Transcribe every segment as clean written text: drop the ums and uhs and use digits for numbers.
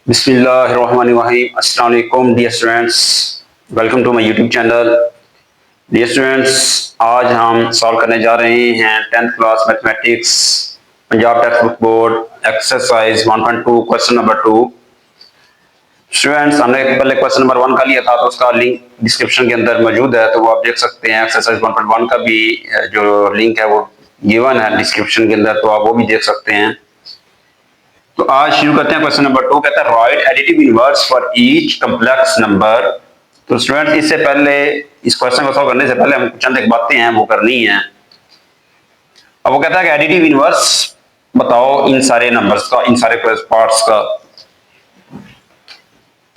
बिस्मिल्लाहिर्रहमानिर्रहीम। अस्सलाम वालेकुम dear students, welcome to my YouTube channel. Dear students, आज हम सॉल्व करने जा रहे हैं 10th class mathematics Punjab textbook board exercise 1.2 question number 2। Students, हमने पहले क्वेश्चन नंबर 1 का लिया था तो उसका लिंक डिस्क्रिप्शन के अंदर मौजूद है, तो वो आप देख सकते हैं। एक्सरसाइज 1.1 का भी जो लिंक है वो गिवन है डिस्क्रिप्शन के अंदर, तो आप वो भी देख सकते हैं। तो आज शुरू करते हैं क्वेश्चन नंबर 2। कहता है right additive inverse for each complex number. तो स्टूडेंट, इससे पहले इस क्वेश्चन को सॉल्व करने से पहले हम चंद एक बातें हैं वो करनी है। अब वो कहता है कि एडिटिव इनवर्स बताओ इन सारे नंबर्स का, इन सारे पार्ट्स का।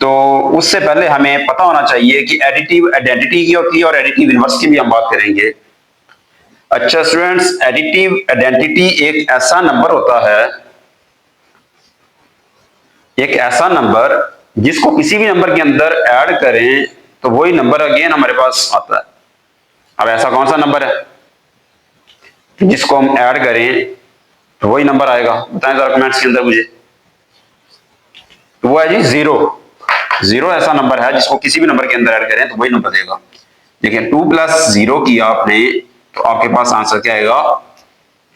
तो उससे पहले हमें पता होना चाहिए कि एडिटिव आइडेंटिटी की होती है और एडिटिव इनवर्स की भी हम बात करेंगे। अच्छा स्टूडेंट्स, एडिटिव आइडेंटिटी एक ऐसा नंबर होता है, एक ऐसा नंबर जिसको किसी भी नंबर के अंदर ऐड करें तो वही नंबर अगेन हमारे पास आता है। अब ऐसा कौन सा नंबर है जिसको हम ऐड करें तो वही नंबर आएगा? बताएं जरा कमेंट्स के अंदर मुझे। तो वो है जी जीरो। जीरो ऐसा नंबर है जिसको किसी भी नंबर के अंदर ऐड करें तो वही नंबर देगा। देखिए 2 + 0 किया आपने तो आपके पास आंसर क्या आएगा?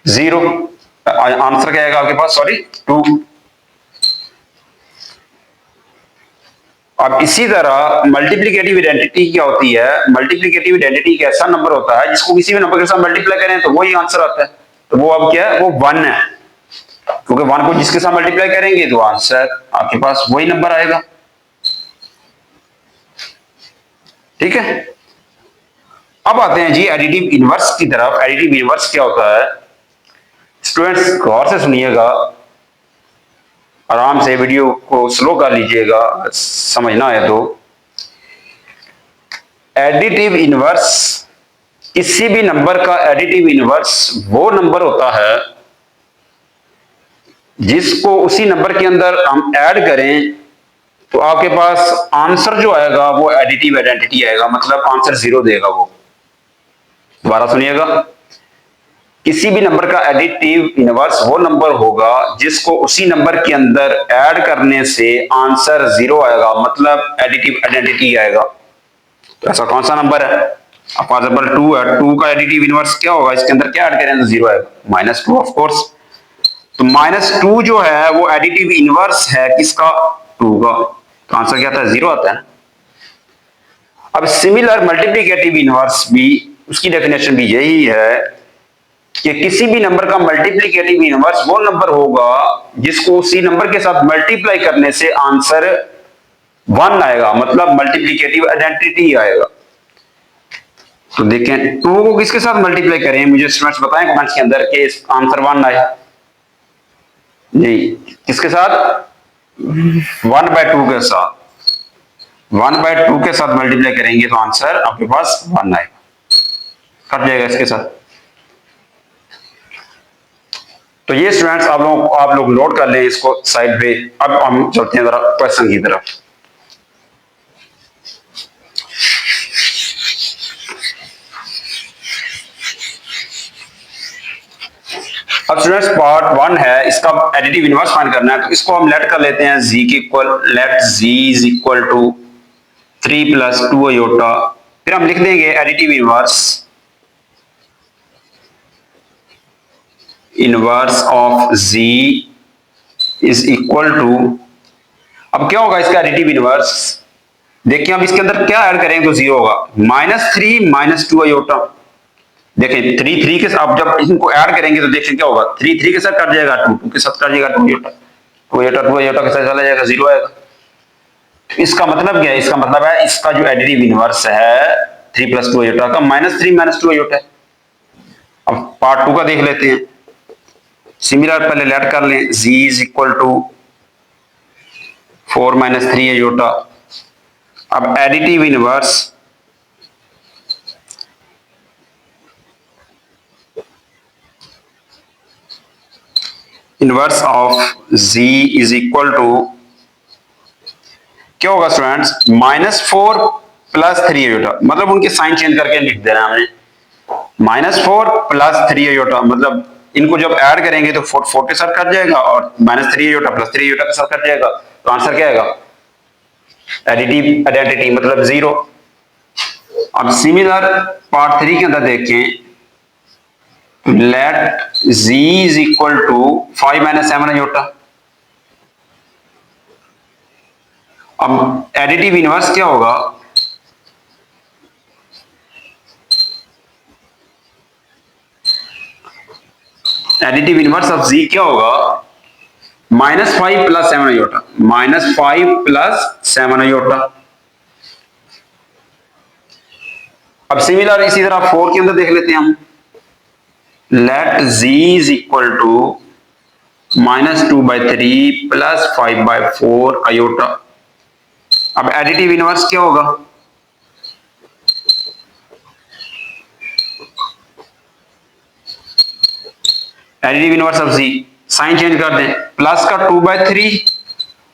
0। आंसर क्या आएगा आपके पास? सॉरी 2। अब इसी तरह मल्टीप्लिकेटिव आइडेंटिटी क्या होती है? मल्टीप्लिकेटिव आइडेंटिटी एक ऐसा नंबर होता है जिसको किसी भी नंबर के साथ मल्टीप्लाई करें तो वही आंसर आता है। तो वो अब क्या है? वो 1 है, क्योंकि 1 को जिसके साथ मल्टीप्लाई करेंगे तो आंसर आपके पास वही नंबर आएगा। ठीक है, अब आते हैं जी एडिटिव इनवर्स की तरफ। एडिटिव इनवर्स क्या होता है? स्टूडेंट्स गौर से सुनिएगा, आराम से वीडियो को स्लो कर लीजिएगा, समझना है तो। एडिटिव इनवर्स, किसी भी नंबर का एडिटिव इनवर्स वो नंबर होता है जिसको उसी नंबर के अंदर हम ऐड करें तो आपके पास आंसर जो आएगा वो एडिटिव आइडेंटिटी आएगा, मतलब आंसर 0 देगा वो। दोबारा सुनिएगा, किसी भी नंबर का एडिटिव इनवर्स वो नंबर होगा जिसको उसी नंबर के अंदर ऐड करने से आंसर 0 आएगा, मतलब एडिटिव आइडेंटिटी आएगा। तो ऐसा कौन सा नंबर है? फॉर एग्जाम्पल 2 है, 2 का एडिटिव इनवर्स क्या होगा? इसके अंदर क्या ऐड करें तो 0 आएगा? -2 ऑफ कोर्स। तो -2 जो है वो एडिटिव इनवर्स है किसका? 2 का। तो आंसर क्या आता है? 0 आता है ना। अब सिमिलर मल्टीप्लिकेटिव इनवर्स भी, उसकी डेफिनेशन भी यही है कि किसी भी नंबर का मल्टीप्लिकेटिव इनवर्स वो नंबर होगा जिसको उसी नंबर के साथ मल्टीप्लाई करने से आंसर 1 आएगा, मतलब मल्टीप्लिकेटिव आइडेंटिटी आएगा। तो देखें 2 को किसके साथ मल्टीप्लाई करें, मुझे स्टूडेंट्स बताएं कमेंट्स के अंदर कि आंसर 1 आए जी। किसके साथ? 1/2 के साथ। 1/2 के साथ मल्टीप्लाई करेंगे तो आंसर आपके पास 1 आएगा, कट जाएगा इसके साथ। तो ये स्टूडेंट्स आप लोग नोट कर लें इसको साइड पे। अब हम चलते हैं जरा क्वेश्चन की तरफ। अब स्टूडेंट्स पार्ट 1 है, इसका एडिटिव इनवर्स फाइंड करना है। तो इसको हम लेट कर लेते हैं z के equal, let z is equal to 3 + 2 iota. फिर हम लिख देंगे additive inverse of z is equal to, अब क्या होगा इसका एडिटिव इनवर्स? देखिए अब इसके अंदर क्या ऐड करेंगे तो 0 होगा। -3 - 2 आयोटा। देखें 3 3 के साथ जब इनको ऐड करेंगे तो देखिए क्या होगा? 3 3 के साथ कट जाएगा, 2 2 के साथ कट जाएगा, 2 आयोटा 2 आयोटा के साथ चला जाएगा, 0 आएगा। इसका मतलब क्या है? इसका मतलब है इसका जो एडिटिव इनवर्स है 3 + 2 आयोटा का -3 - 2 आयोटा है। अब पार्ट 2 का देख लेते हैं। सिमिलर पहले लेट कर लें, z is equal to 4 - 3 iota. अब additive inverse of z is equal to क्या होगा स्टूडेंट्स? -4 + 3 आयोटा, मतलब उनके साइन चेंज करके लिख देना हमने। -4 + 3 आयोटा, मतलब इनको जब ऐड करेंगे तो 4 4 के साथ कट जाएगा और -3 आयोटा + 3 आयोटा के साथ कट जाएगा। तो आंसर क्या आएगा? एडिटिव आइडेंटिटी मतलब 0। अब सिमिलर पार्ट 3 के अंदर देखें, let z is equal to 5 minus 7 iota. अब एडिटिव इनवर्स क्या होगा? एडिटिव इनवर्स ऑफ z क्या होगा? -5 प्लस 7 आयोटा, -5 प्लस 7 आयोटा। अब सिमिलर इसी तरह 4 के अंदर देख लेते हैं हम, let z is equal to -2/3 plus 5/4 iota. अब एडिटिव इनवर्स क्या होगा? Additive inverse of z, sign change कर दें, प्लस का 2/3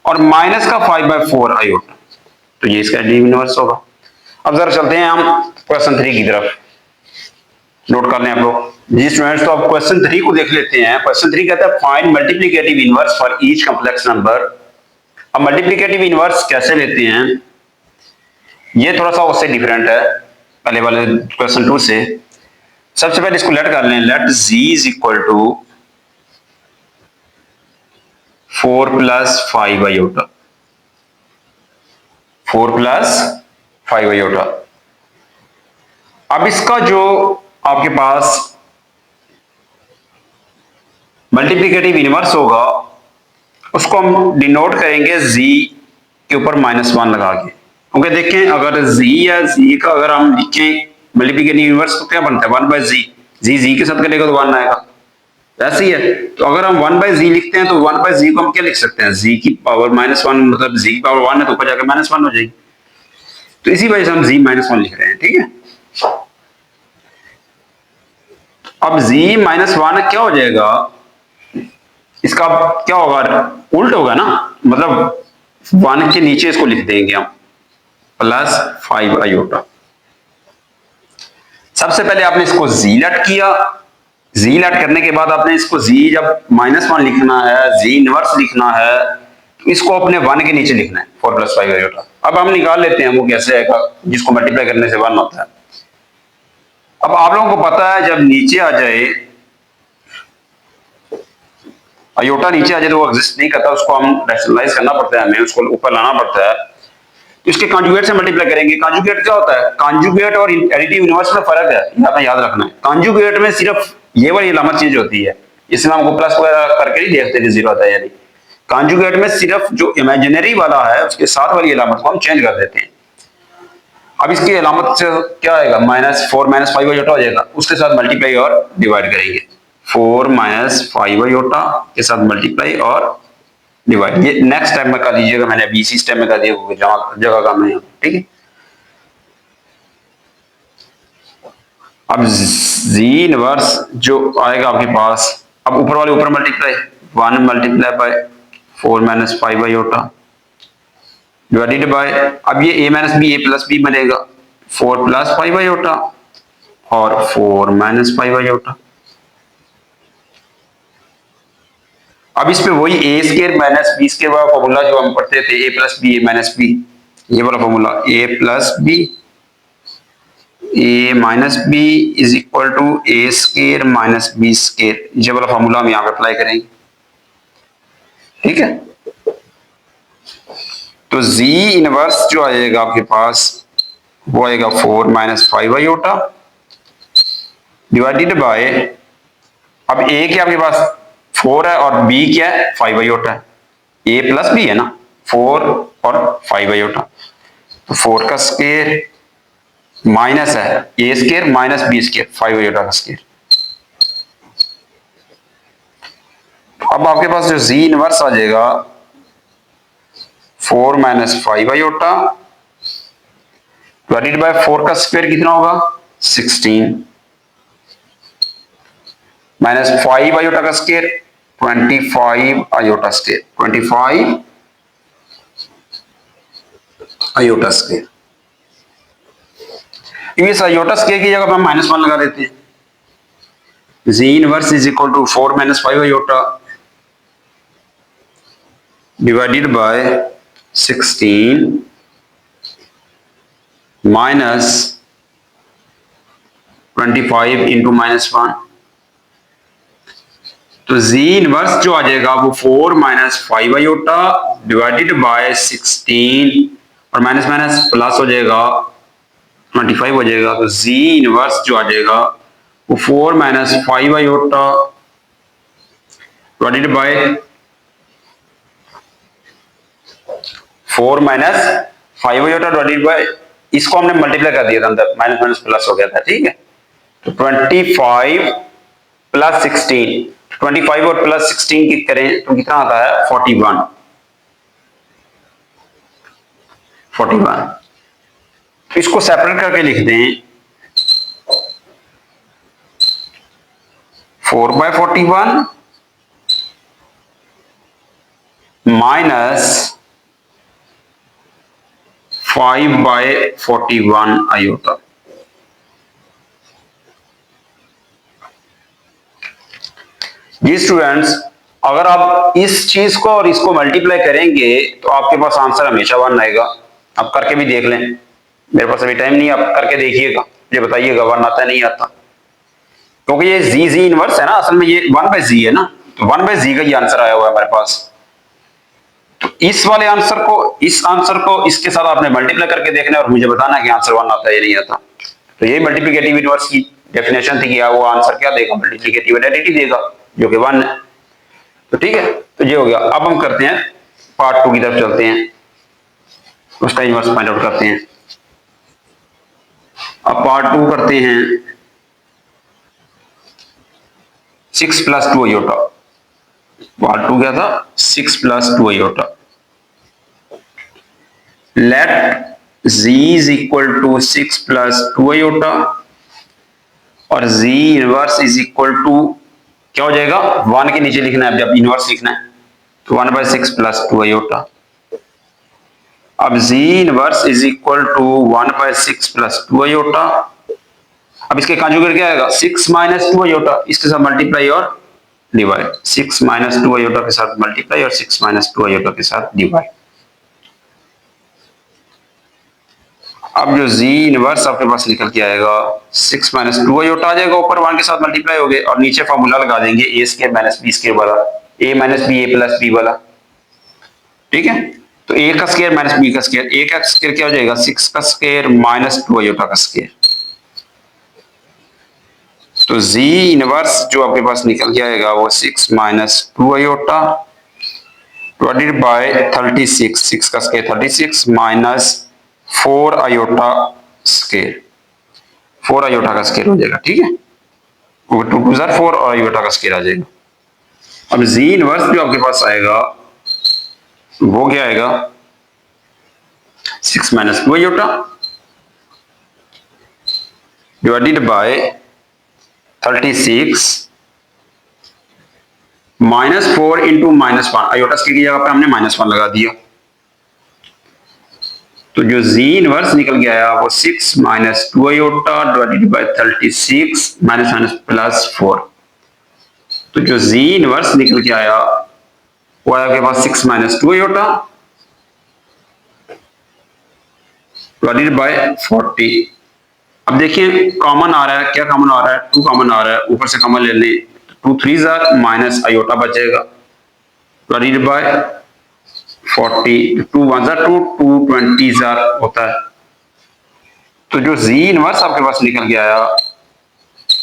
और माइनस का 5/4 आयोटा, तो ये इसका एडिटिव इनवर्स होगा। अब जरा चलते हैं हम क्वेश्चन 3 की तरफ, नोट कर लें आप लोग जी स्टूडेंट्स। तो अब क्वेश्चन 3 को देख लेते हैं। क्वेश्चन 3 कहता है find multiplicative inverse for each complex number. अब मल्टीप्लिकेटिव इनवर्स कैसे लेते हैं, ये थोड़ा सा उससे डिफरेंट है पहले वाले क्वेश्चन 2 से। सबसे पहले इसको लेट कर लें, let z is equal to 4 plus 5 iota, 4 plus 5 iota. अब इसका जो आपके पास मल्टीप्लिकेटिव इनवर्स होगा उसको हम डिनोट करेंगे z के ऊपर -1 लगा के, क्योंकि देखें अगर z या z का अगर हम लिखें मल्टीप्लिकेटिव इनवर्स तो क्या बनता है? 1/z, z के साथ करेगा तो 1 आएगा, ऐसे ही है। तो अगर हम 1/z लिखते हैं तो 1/z को हम क्या लिख सकते हैं? z की पावर -1, मतलब z की पावर 1 है तो ऊपर जाकर -1 हो जाएगी, तो इसी वजह से हम z -1 लिख रहे हैं, ठीक है। अब z -1 क्या हो जाएगा? इसका क्या होगा? उल्ट होगा ना, मतलब 1 के नीचे इसको लिख देंगे हम प्लस 5 आयोटा। सबसे पहले आपने इसको z लेट किया, z लेट करने के बाद आपने इसको z जब -1 लिखना है, z इनवर्स लिखना है, तो इसको अपने 1 के नीचे लिखना है, 4 प्लस 5 आयोटा। अब हम निकाल लेते हैं वो कैसे आएगा, जिसको मल्टीप्लाई करने से 1 होता है। अब आप लोगों को पता है जब नीचे आ जाए, आयोटा नीचे आ जाए तो वो एग्जिस्ट नहीं करता, उसको हम रैशनलाइज करना पड़ता है, हमें उसको ऊपर लाना पड़ता है, तो इसके कॉन्जुगेट से मल्टीप्लाई करेंगे। कॉन्जुगेट क्या होता है? कॉन्जुगेट और एडिटिव इनवर्स में फर्क है, यहाँ याद रखना है। कॉन्जुगेट में सिर्फ ये वाली अलामत चेंज होती है, इसमें हमको प्लस वगैरह करके नहीं देखते कि 0 आता है या नहीं। कॉन्जुगेट में सिर्फ जो इमेजिनरी वाला है उसके साथ वाली अलामत को हम चेंज कर देते हैं। अब इसकी अलामत से क्या आएगा? -4 - 5 आयोटा हो जाएगा, उसके साथ मल्टीप्लाई और डिवाइड करेंगे, 4 - 5 आयोटा के साथ मल्टीप्लाई और डिवाइड। ये नेक्स्ट स्टेप में कर दीजिएगा, मैंने अभी इसी स्टेप में कर दिया, जगह का नहीं, ठीक है। अब z इनवर्स जो आएगा आपके पास, अब ऊपर वाले ऊपर multiply, 1 multiply by 4 - 5 iota divided by, अब ये a - b a plus b बनेगा, 4 प्लस 5 आयोटा और 4 - 5 आयोटा। अब इस पे वही a square minus b square वाला फॉर्मूला जो हम पढ़ते थे, a plus B A minus B, ये वाला formula a plus B A minus B is equal to A square minus B square, ये वाला फॉर्मूला हम यहाँ पे अप्लाई करेंगे, ठीक है। तो z इनवर्स जो आएगा आपके पास वो आएगा 4 - 5 आयोटा डिवाइडेड बाय, अब a क्या आपके पास 4 है और b क्या है 5 आयोटा है, a प्लस b है ना, 4 और 5 आयोटा, तो 4 का स्क्वायर माइनस है a square minus b square 5 iota का स्क्वायर। अब आपके पास जो z इनवर्स आ जाएगा 4 - 5 आयोटा डिवाइडेड बाय 4 का स्क्वायर कितना होगा 16 माइनस 5 आयोटा का square 25 iota square, 25 iota square. इस आयोटा स्क्वायर की जगह पर हम -1 लगा देते हैं, z inverse is equal to 4 - 5 iota divided by 16 minus 25 into -1। तो जी इनवर्स जो आ जाएगा वो 4 माइनस 5 आयोटा डिवाइडेड बाय 16 और माइनस माइनस प्लस हो जाएगा 25 हो जाएगा। तो जी इनवर्स जो आ जाएगा वो 4 minus 5 iota divided bye 4 minus 5 iota divided bye, इसको हमने मल्टीप्लाई कर दिया था अंदर, माइनस माइनस प्लस हो गया था, ठीक है। तो 25 प्लस 16, 25 और प्लस 16 की करें तो कितना आता है 41। तो इसको सेपरेट करके लिख दें 4/41 माइनस 5/41 आयोटा। जी स्टूडेंट्स, अगर आप इस चीज को और इसको मल्टीप्लाई करेंगे तो आपके पास आंसर हमेशा 1 आएगा। आप करके भी देख लें, मेरे पास अभी टाइम नहीं है, आप करके देखिएगा, ये बताइएगा 1 आता है नहीं आता। क्योंकि ये जी इनवर्स है ना, असल में ये 1/z है ना, तो 1/z का ये आंसर आया हुआ है हमारे पास। तो इस वाले आंसर को, इस आंसर को इसके साथ आपने मल्टीप्लाई करके देखना है और मुझे बताना है कि आंसर 1 आता है या नहीं आता। तो यही मल्टीप्लिकेटिव इनवर्स की डेफिनेशन थी कि वो आंसर क्या देगा, मल्टीप्लिकेटिव आइडेंटिटी देगा जो कि 1 है। तो ठीक है, तो ये हो गया। अब हम करते हैं पार्ट 2 की तरफ चलते हैं, उसका इनवर्स फाइंड आउट करते हैं। अब पार्ट 2 करते हैं 6 प्लस 2 आयोटा। पार्ट 2 क्या था, 6 plus 2 iota. Let z is equal to 6 plus 2 iota और z inverse is equal to क्या हो जाएगा, 1 के नीचे लिखना है जब इनवर्स लिखना है, तो 1/6 प्लस 2 आयोटा। अब z inverse is equal to 1/6 plus 2 iota. अब इसके कंजुगेट क्या आएगा, 6 माइनस 2 आयोटा, इसके साथ मल्टीप्लाई और डिवाइड, 6 माइनस 2 आयोटा के साथ मल्टीप्लाई और 6 माइनस 2 आयोटा के साथ डिवाइड। अब जो z इनवर्स आपके पास निकल के आएगा 6 माइनस 2 आयोटा आ जाएगा, ऊपर 1 के साथ मल्टीप्लाई हो गए और नीचे फॉर्मूला लगा देंगे a square minus b square वाला, a minus b a plus b वाला, ठीक है। तो a का स्क्वायर माइनस b का स्क्वायर, a का स्क्वायर क्या हो जाएगा 6 का स्क्वायर माइनस 2 आयोटा का स्क्वायर। तो z इनवर्स जो आपके पास निकल के आएगा वो 6 माइनस 2 आयोटा डिवाइडेड बाय 36, 6 का square 36 minus 4 iota square, 4 iota का स्क्वायर हो जाएगा, ठीक है। 2 2 4 और आयोटा का स्क्वायर आ जाएगा। अब z इनवर्स जो आपके पास आएगा वो क्या आएगा 6 minus 2 iota divided bye 36 minus 4 into -1, iota square की जगह पे हमने -1 लगा दिया। तो जो z इनवर्स निकल के आया वो 6 minus 2 iota divided bye 36 minus minus plus 4। तो जो z इनवर्स निकल के आया वो आया आपके पास 6 माइनस 2 आयोटा डिवाइडेड बाय 40। अब देखिए कॉमन आ रहा है, क्या कॉमन आ रहा है, 2 कॉमन आ रहा है, ऊपर से कॉमन ले लें, 2 3 माइनस आयोटा बचेगा डिवाइडेड बाय 40, 2 1 2 2 20 होता है। तो जो z इनवर्स आपके पास निकल के आया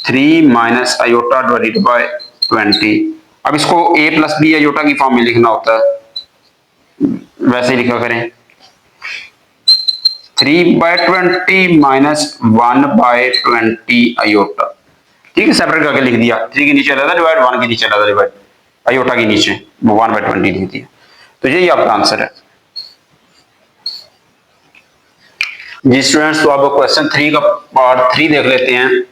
3 माइनस आयोटा डिवाइडेड बाय 20। अब इसको a प्लस बी आयोटा की फॉर्म में लिखना होता है, वैसे ही लिखा करें 3/20 माइनस 1/20 आयोटा, ठीक है। सेपरेट करके लिख दिया, 3 के नीचे रहता डिवाइड, 1 के नीचे रहता डिवाइड, आयोटा के नीचे वो 1/20 लिख दिया। तो यही आपका आंसर है जी स्टूडेंट्स। तो अब क्वेश्चन 3 का पार्ट 3 देख लेते हैं।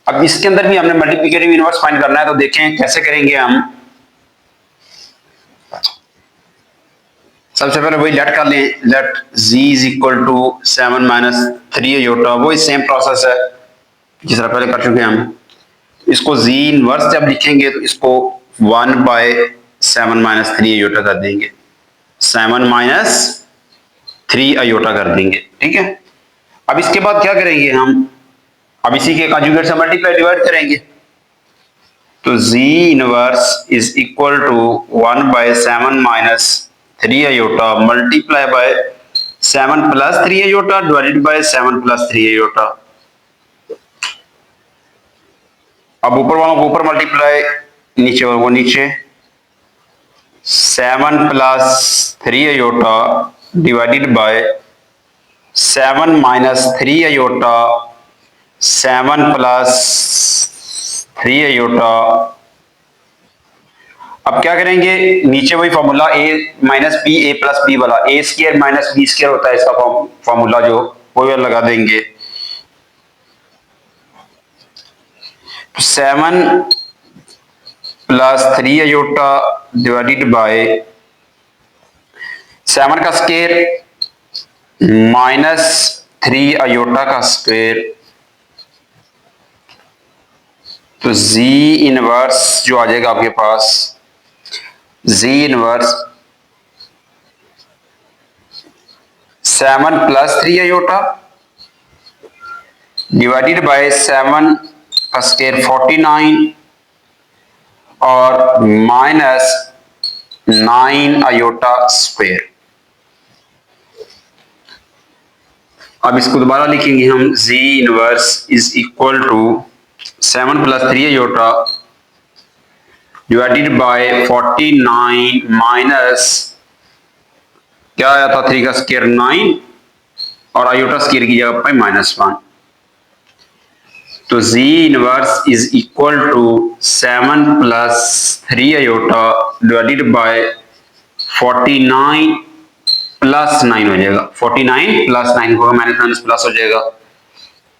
अब इसके अंदर भी हमने मल्टीप्लिकेटिव इनवर्स फाइंड करना है, तो देखें कैसे करेंगे हम। सबसे पहले वही लेट कर लें, let z is equal to 7 minus 3 iota, वही सेम प्रोसेस है जिस तरह पहले कर चुके हैं हम। इसको z इनवर्स जब लिखेंगे तो इसको 1/6 7 माइनस 3 अयोटा कर देंगे, 7 माइनस 3 अयोटा कर देंगे, ठीक है। अब इसके बाद क्या करेंगे हम, अब इसी के कंजुगेट से मल्टीप्लाई डिवाइड करेंगे, तो z inverse is equal to 1 by 7 minus 3 iota multiply by 7 plus 3 iota divided by 7 plus 3 iota. अब ऊपर वालों को ऊपर मल्टीप्लाई, नीचे वालों को नीचे, 7 plus 3 iota divided by 7 minus 3 iota 7 plus 3 iota. अब क्या करेंगे, नीचे वही formula a minus B A plus B वाला, A square minus B square होता है इसका फॉर्मूला, जो वो लगा देंगे। तो 7 प्लस 3 अयोटा डिवाइडेड बाय 7 का स्क्वायर माइनस 3 अयोटा का स्क्वायर, तो z इनवर्स जो आ जाएगा आपके पास, z inverse 7 plus 3 iota divided by 7 का स्क्वायर 49 और माइनस 9 अयोटा स्क्वायर। अब इसको दोबारा लिखेंगे हम, z inverse is equal to 7 plus 3 iota divided by 49 minus क्या आया था 3 का स्क्वायर 9 और अयोटा स्क्वायर की जगह पर -1, तो z inverse is equal to 7 plus 3 iota divided by 49 plus 9 हो जाएगा, 49 प्लस 9 होगा, माइनस प्लस हो जाएगा,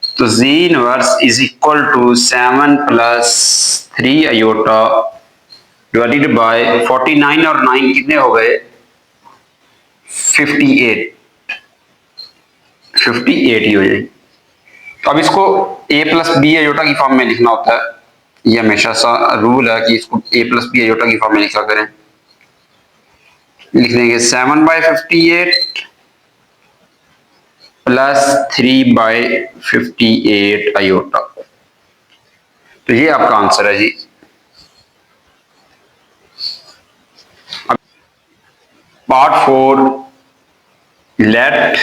तो z inverse is equal to 7 plus 3 iota divided by 49 और 9 कितने हो गए 58 ही हो जाएगी। तो अब इसको a प्लस बी अयोटा की फॉर्म में लिखना होता है, ये हमेशा सा रूल है कि इसको a प्लस बी अयोटा की फॉर्म में लिखा करें। लिख देंगे 7 बाय 58 प्लस 3 बाय 58 अयोटा, तो ये आपका आंसर है जी। Part 4, let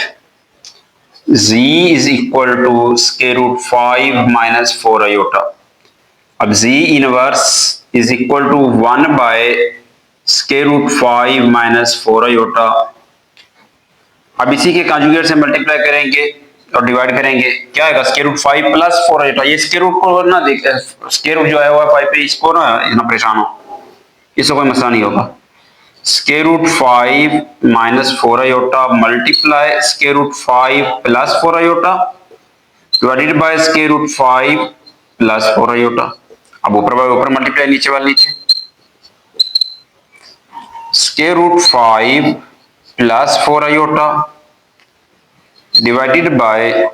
z is equal to square root 5 minus 4 iota. अब z inverse is equal to 1 by square root 5 minus 4 iota. अब इसी के कंजुगेट से मल्टीप्लाई करेंगे और डिवाइड करेंगे, क्या आएगा स्क्वायर रूट 5 प्लस 4 अयोटा। ये स्क्वायर रूट को ना देख, स्क्वायर रूट जो है वो 5 पे, इसको ना इतना परेशान हो, इससे कोई मसला नहीं होगा। Square root 5 minus 4 iota multiply square root 5 plus 4 iota divided by square root 5 plus 4 iota. अब ऊपर मल्टीप्लाई, नीचे वाले नीचे, square root 5 plus 4 iota divided by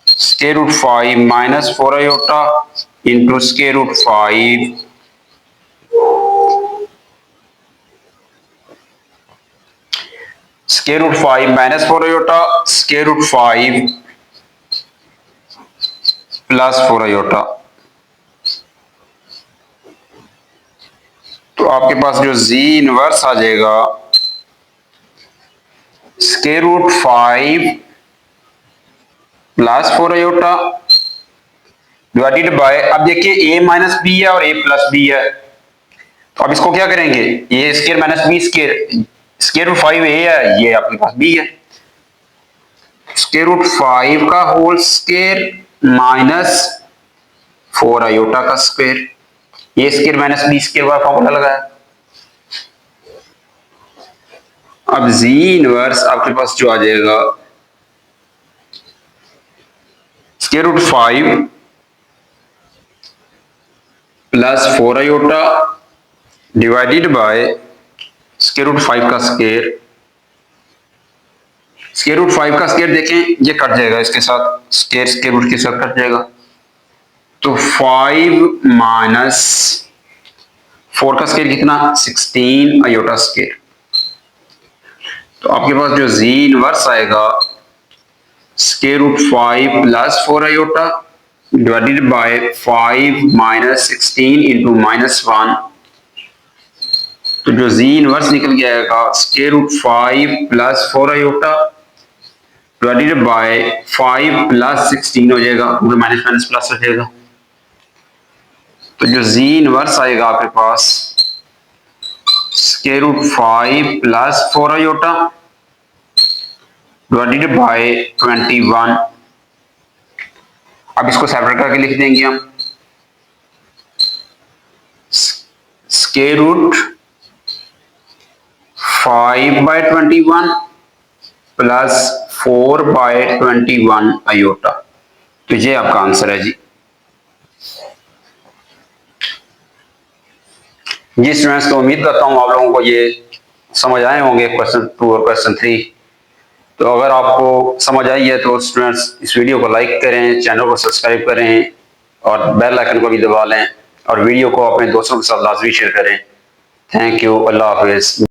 square root 5 minus 4 iota into square root 5 square root 5 minus 4 iota square root 5 plus 4 iota. तो आपके पास जो z inverse आ जाएगा square root 5 plus 4 iota divided by, अब देखिए a माइनस बी है और a प्लस बी है, तो अब इसको क्या करेंगे, ये square minus B square, square root 5 a है, ये आपके पास b है, स्क्वायर रूट 5 का होल स्क्वायर माइनस 4 अयोटा का स्क्वायर, ये स्क्वायर माइनस बी स्क्वायर का फॉर्मूला लगाया। अब z इनवर्स आपके पास जो आ जाएगा square root 5 plus 4 iota divided by square root 5 का स्क्वायर, स्क्वायर रूट 5 का स्क्वायर देखें ये कट जाएगा इसके साथ, स्क्वायर रूट के साथ कट जाएगा, तो 5 माइनस 4 का स्केयर कितना, 16 आयोटा स्केयर। तो आपके पास जो जी इनवर्स आएगा square root 5 plus 4 iota divided by 5 minus 16 into -1। तो जो जी इनवर्स निकल के आएगा square root 5 plus 4 iota divided by 5 plus 16 हो जाएगा, माइनस माइनस प्लस हो जाएगा। तो जो जी इनवर्स आएगा आपके पास square root 5 plus 4 iota divided by 21। अब इसको सेपरेट करके लिख देंगे हम, स्केयर रूट 5/21 प्लस 4/21 आयोटा। तो ये आपका आंसर है जी। जी स्टूडेंट्स, तो उम्मीद करता हूँ आप लोगों को ये समझ आए होंगे क्वेश्चन 2 और क्वेश्चन 3। तो अगर आपको समझ आई है तो स्टूडेंट्स इस वीडियो को लाइक करें, चैनल को सब्सक्राइब करें और बेल आइकन को भी दबा लें और वीडियो को अपने दोस्तों के साथ लाजमी शेयर करें। थैंक यू, अल्लाह हाफिज़।